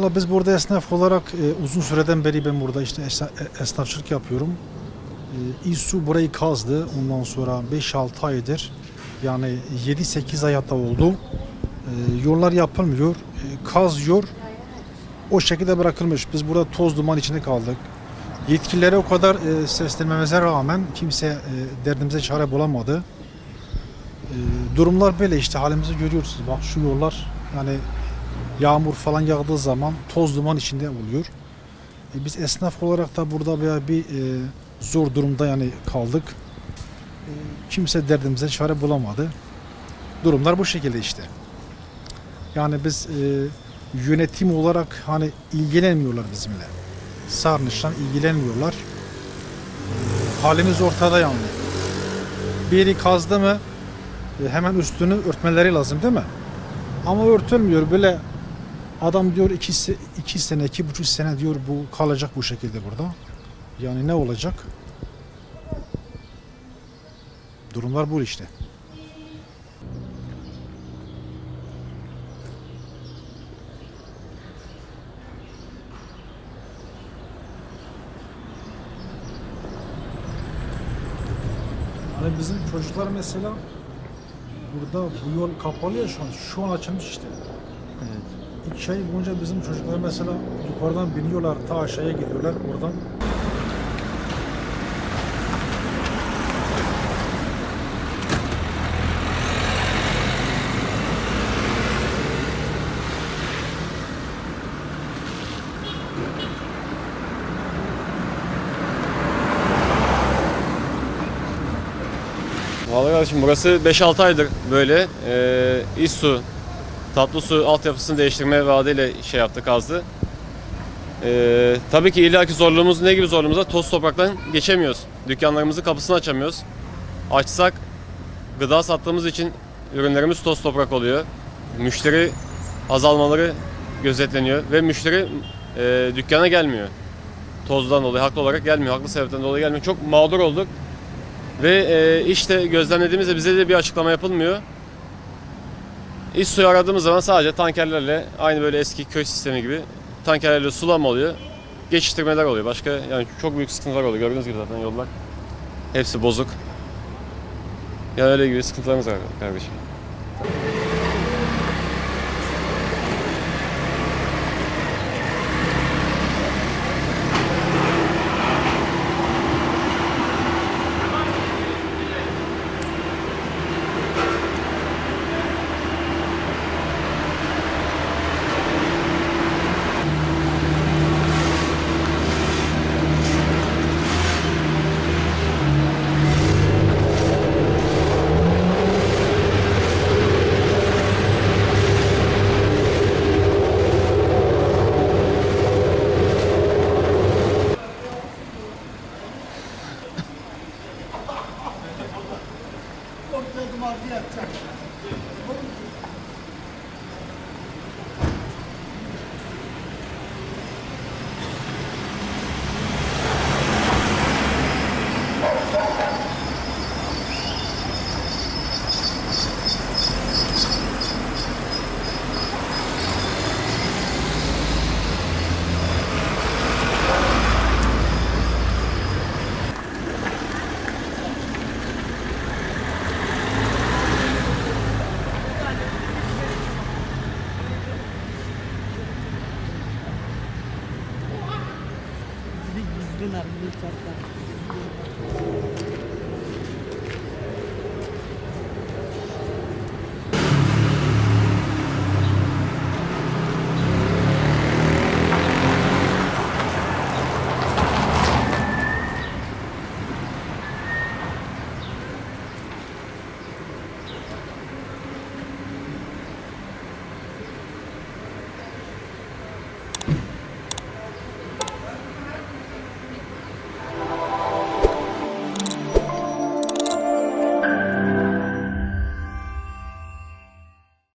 Vallahi biz burada esnaf olarak uzun süreden beri ben burada işte esnafçılık yapıyorum. İSSU burayı kazdı. Ondan sonra 5-6 aydır yani 7-8 ay hatta oldu. Yollar yapılmıyor. Kazıyor. O şekilde bırakılmış. Biz burada toz duman içinde kaldık. Yetkililere o kadar seslenmemize rağmen kimse derdimize çare bulamadı. Durumlar böyle işte halimizi görüyorsunuz. Bak şu yollar yani yağmur falan yağdığı zaman toz duman içinde oluyor. Biz esnaf olarak da burada bir zor durumda yani kaldık. Kimse derdimize çare bulamadı. Durumlar bu şekilde işte. Yani biz yönetim olarak hani ilgilenmiyorlar bizimle. Sarnıç'tan ilgilenmiyorlar. Halimiz ortada yani. Bir yeri kazdı mı hemen üstünü örtmeleri lazım değil mi? Ama örtülmüyor. Böyle adam diyor 2 sene, 2,5 sene diyor bu kalacak bu şekilde burada. Yani ne olacak? Durumlar bu işte. Hani bizim çocuklar mesela burada bu yol kapalı ya şu an açılmış işte. Evet. 2 ay boyunca bizim çocuklar mesela yukarıdan biniyorlar ta aşağıya gidiyorlar oradan. Vallahi kardeşim burası 5-6 aydır böyle İSSU tatlı su altyapısını değiştirme vaadiyle şey yaptı, kazdı. Tabii ki illaki zorluğumuz ne gibi zorluğumuz var? Toz topraktan geçemiyoruz. Dükkanlarımızın kapısını açamıyoruz. Açsak gıda sattığımız için ürünlerimiz toz toprak oluyor. Müşteri azalmaları gözetleniyor ve müşteri dükkana gelmiyor. Tozdan dolayı haklı olarak gelmiyor. Haklı sebepten dolayı gelmiyor. Çok mağdur olduk. Ve işte gözlemlediğimizde bize de bir açıklama yapılmıyor. İSSU'yu aradığımız zaman sadece tankerlerle aynı böyle eski köy sistemi gibi tankerlerle sulama oluyor. Geçiştirmeler oluyor. Başka yani çok büyük sıkıntılar oluyor. Gördüğünüz gibi zaten yollar hepsi bozuk. Yani öyle gibi sıkıntılarımız var kardeşim. Yüzgün abi,